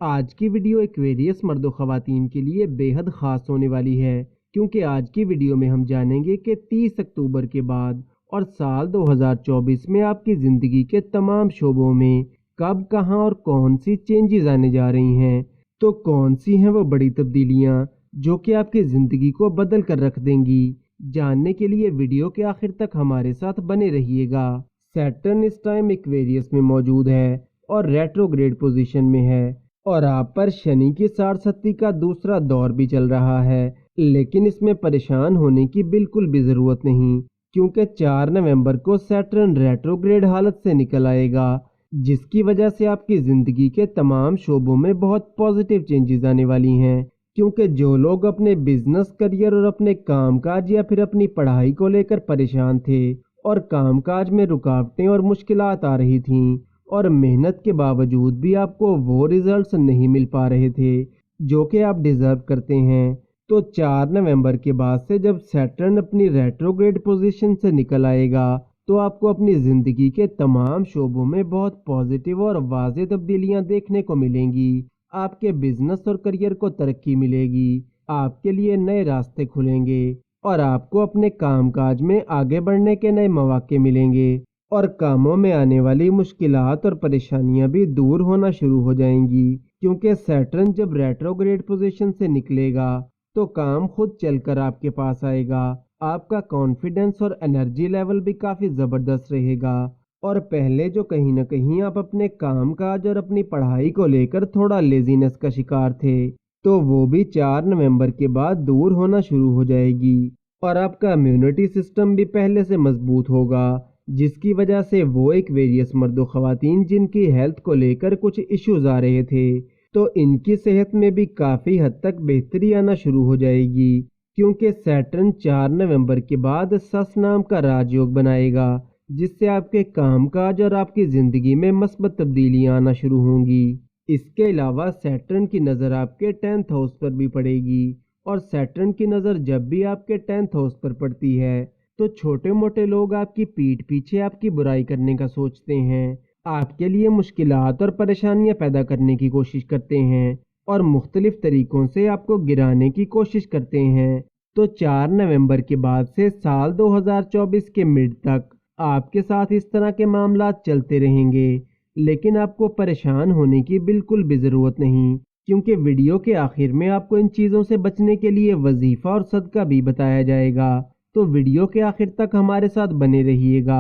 आज की video Aquarius मर्दों ख़वातीन के लिए बेहद ख़ास होने वाली है, क्योंकि आज की वीडियो में हम जानेंगे कि 30 अक्टूबर के बाद और साल 2024 में आपकी ज़िंदगी के तमाम शोबों में कब, कहां और कौन सी चेंजेस आने जा रही हैं। तो कौन सी हैं वो बड़ी तब्दीलियां जो कि आपकी ज़िंदगी को बदल कर रख देंगी। जानने के लिए वीडियो के आखिर तक हमारे साथ बने रहिएगा। सैटर्न इस टाइम एक्वेरियस में मौजूद है और रेट्रोग्रेड पोजीशन में है, और आप पर शनि की 60 का दूसरा दौर भी चल रहा है। लेकिन इसमें परेशान होने की बिल्कुल भी ज़रूरत नहीं, क्योंकि 4 नवंबर को सैटर्न रेट्रोग्रेड हालत से निकल आएगा, जिसकी वजह से आपकी ज़िंदगी के तमाम शोबों में बहुत पॉजिटिव चेंजेस आने वाली हैं। क्योंकि जो लोग अपने बिजनेस, करियर और अपने कामकाज या फिर अपनी पढ़ाई को लेकर परेशान थे और कामकाज में रुकावटें और मुश्किलात आ रही थीं, और मेहनत के बावजूद भी आपको वो रिजल्ट्स नहीं मिल पा रहे थे जो कि आप डिज़र्व करते हैं, तो 4 नवंबर के बाद से जब सैटर्न अपनी रेट्रोग्रेड पोजीशन से निकल आएगा, तो आपको अपनी ज़िंदगी के तमाम शोबों में बहुत पॉजिटिव और वाज़ेह तब्दीलियां देखने को मिलेंगी। आपके बिजनेस और करियर को तरक्की मिलेगी, आपके लिए नए रास्ते खुलेंगे और आपको अपने कामकाज में आगे बढ़ने के नए मौके मिलेंगे, और कामों में आने वाली मुश्किलात और परेशानियां भी दूर होना शुरू हो जाएंगी। क्योंकि सैटर्न जब रेट्रोग्रेड पोजीशन से निकलेगा तो काम खुद चलकर आपके पास आएगा। आपका कॉन्फिडेंस और एनर्जी लेवल भी काफ़ी ज़बरदस्त रहेगा, और पहले जो कहीं ना कहीं आप अपने कामकाज और अपनी पढ़ाई को लेकर थोड़ा लेजीनेस का शिकार थे, तो वो भी 4 नवंबर के बाद दूर होना शुरू हो जाएगी, और आपका इम्यूनिटी सिस्टम भी पहले से मजबूत होगा, जिसकी वजह से वो एक्वेरियस मर्दों ख़वातीन जिनकी हेल्थ को लेकर कुछ इश्यूज आ रहे थे, तो इनकी सेहत में भी काफ़ी हद तक बेहतरी आना शुरू हो जाएगी। क्योंकि सैटर्न 4 नवंबर के बाद सस नाम का राजयोग बनाएगा, जिससे आपके कामकाज और आपकी ज़िंदगी में मस्बत तब्दीलियां आना शुरू होंगी। इसके अलावा सैटर्न की नज़र आपके 10th हाउस पर भी पड़ेगी, और सैटर्न की नज़र जब भी आपके 10th हाउस पर पड़ती है तो छोटे मोटे लोग आपकी पीठ पीछे आपकी बुराई करने का सोचते हैं, आपके लिए मुश्किलात और परेशानियां पैदा करने की कोशिश करते हैं, और मुख्तलिफ तरीकों से आपको गिराने की कोशिश करते हैं। तो 4 नवंबर के बाद से साल 2024 के मिड तक आपके साथ इस तरह के मामलात चलते रहेंगे। लेकिन आपको परेशान होने की बिल्कुल भी ज़रूरत नहीं, क्योंकि वीडियो के आखिर में आपको इन चीज़ों से बचने के लिए वजीफ़ा और सदका भी बताया जाएगा। तो वीडियो के आखिर तक हमारे साथ बने रहिएगा,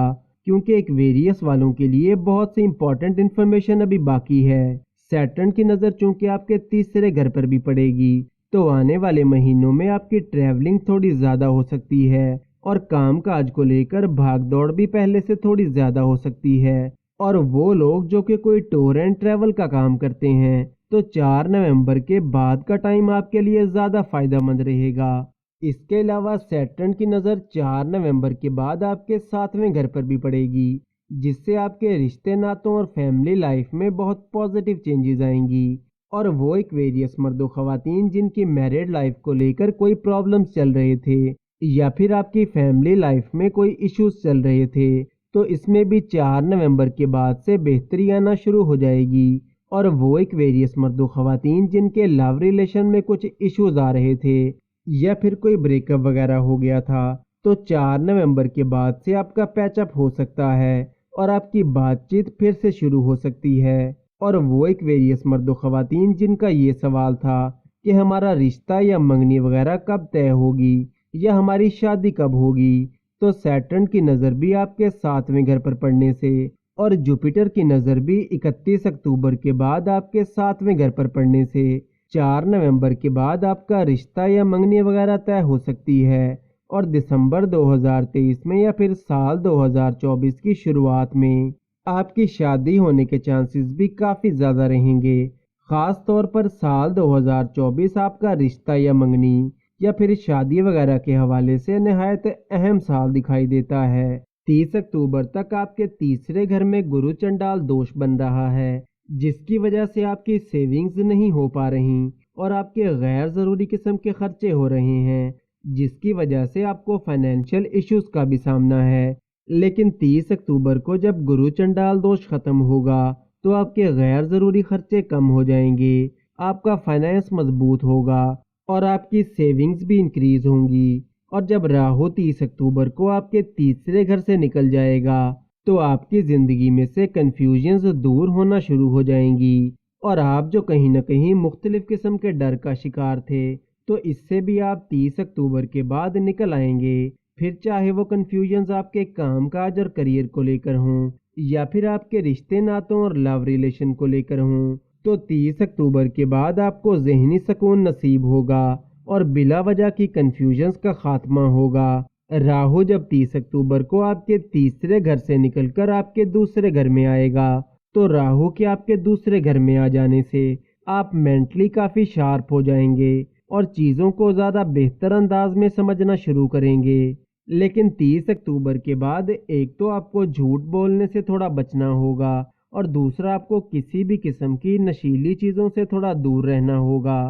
क्योंकि एक्वेरियस वालों के लिए बहुत सी इंपॉर्टेंट इन्फॉर्मेशन अभी बाकी है। सैटर्न की नज़र चूंकि आपके तीसरे घर पर भी पड़ेगी, तो आने वाले महीनों में आपकी ट्रैवलिंग थोड़ी ज़्यादा हो सकती है, और काम काज को लेकर भाग दौड़ भी पहले से थोड़ी ज़्यादा हो सकती है। और वो लोग जो कि कोई टूर एंड ट्रैवल का काम करते हैं, तो 4 नवंबर के बाद का टाइम आपके लिए ज़्यादा फ़ायदेमंद रहेगा। इसके अलावा सैटर्न की नज़र 4 नवंबर के बाद आपके 7वें घर पर भी पड़ेगी, जिससे आपके रिश्ते नातों और फैमिली लाइफ में बहुत पॉजिटिव चेंजेस आएंगी। और वो एक्वेरियस मर्दों ख़वातीन जिनकी मैरिड लाइफ को लेकर कोई प्रॉब्लम्स चल रहे थे, या फिर आपकी फैमिली लाइफ में कोई इश्यूज चल रहे थे, तो इसमें भी 4 नवंबर के बाद से बेहतरी आना शुरू हो जाएगी। और वो एक्वेरियस मर्दों ख़वातीन जिनके लव रिलेशन में कुछ इश्यूज आ रहे थे, या फिर कोई ब्रेकअप वगैरह हो गया था, तो 4 नवंबर के बाद से आपका पैचअप हो सकता है और आपकी बातचीत फिर से शुरू हो सकती है। और वो एक्वेरियस मर्दों ख़वातीन जिनका ये सवाल था कि हमारा रिश्ता या मंगनी वगैरह कब तय होगी या हमारी शादी कब होगी, तो सैटर्न की नज़र भी आपके 7वें घर पर पड़ने से और जुपिटर की नज़र भी 31 अक्टूबर के बाद आपके 7वें घर पर पड़ने से 4 नवंबर के बाद आपका रिश्ता या मंगनी वगैरह तय हो सकती है, और दिसंबर 2023 में या फिर साल 2024 की शुरुआत में आपकी शादी होने के चांसेस भी काफ़ी ज़्यादा रहेंगे। ख़ास तौर पर साल 2024 आपका रिश्ता या मंगनी या फिर शादी वगैरह के हवाले से नहायत अहम साल दिखाई देता है। 30 अक्टूबर तक आपके तीसरे घर में गुरु चंडाल दोष बन रहा है, जिसकी वजह से आपकी सेविंग्स नहीं हो पा रही और आपके गैर ज़रूरी किस्म के खर्चे हो रहे हैं, जिसकी वजह से आपको फाइनेंशियल इश्यूज का भी सामना है। लेकिन 30 अक्टूबर को जब गुरु चंडाल दोष खत्म होगा, तो आपके गैर ज़रूरी खर्चे कम हो जाएंगे, आपका फाइनेंस मजबूत होगा और आपकी सेविंग्स भी इंक्रीज होंगी। और जब राहु 30 अक्टूबर को आपके तीसरे घर से निकल जाएगा तो आपकी ज़िंदगी में से कन्फ्यूजन्स दूर होना शुरू हो जाएंगी और आप जो कहीं ना कहीं मुख्तलिफ किस्म के डर का शिकार थे तो इससे भी आप 30 अक्टूबर के बाद निकल आएंगे। फिर चाहे वो कन्फ्यूजन्स आपके काम काज और करियर को लेकर हों या फिर आपके रिश्ते नातों और लव रिलेशन को लेकर हों, तो 30 अक्टूबर के बाद आपको ज़हनी सुकून नसीब होगा और बिला वजह की कन्फ्यूजन्स का खात्मा होगा। राहु जब 30 अक्टूबर को आपके तीसरे घर से निकलकर आपके दूसरे घर में आएगा तो राहु के आपके दूसरे घर में आ जाने से आप मेंटली काफ़ी शार्प हो जाएंगे और चीज़ों को ज़्यादा बेहतर अंदाज में समझना शुरू करेंगे। लेकिन 30 अक्टूबर के बाद एक तो आपको झूठ बोलने से थोड़ा बचना होगा और दूसरा आपको किसी भी किस्म की नशीली चीज़ों से थोड़ा दूर रहना होगा।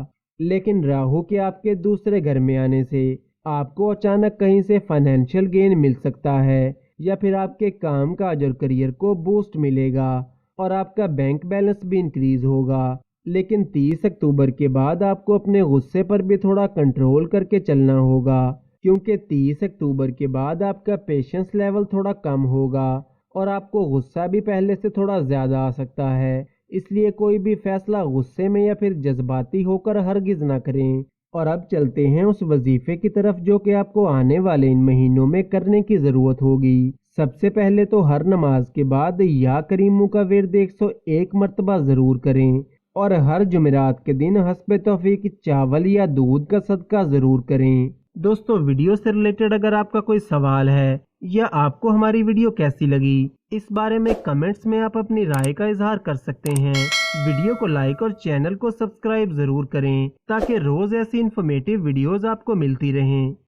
लेकिन राहु के आपके दूसरे घर में आने से आपको अचानक कहीं से फाइनेंशियल गेन मिल सकता है या फिर आपके काम काज और करियर को बूस्ट मिलेगा और आपका बैंक बैलेंस भी इंक्रीज होगा। लेकिन 30 अक्टूबर के बाद आपको अपने गुस्से पर भी थोड़ा कंट्रोल करके चलना होगा, क्योंकि 30 अक्टूबर के बाद आपका पेशेंस लेवल थोड़ा कम होगा और आपको गुस्सा भी पहले से थोड़ा ज़्यादा आ सकता है। इसलिए कोई भी फैसला गुस्से में या फिर जज्बाती होकर हरगिज ना करें। और अब चलते हैं उस वजीफे की तरफ जो कि आपको आने वाले इन महीनों में करने की ज़रूरत होगी। सबसे पहले तो हर नमाज के बाद या करीमू का विर्द 101 मरतबा ज़रूर करें और हर जुमेरात के दिन हस्ब तौफीक चावल या दूध का सदका ज़रूर करें। दोस्तों, वीडियो से रिलेटेड अगर आपका कोई सवाल है या आपको हमारी वीडियो कैसी लगी, इस बारे में कमेंट्स में आप अपनी राय का इजहार कर सकते हैं। वीडियो को लाइक और चैनल को सब्सक्राइब ज़रूर करें ताकि रोज़ ऐसी इन्फॉर्मेटिव वीडियोस आपको मिलती रहें।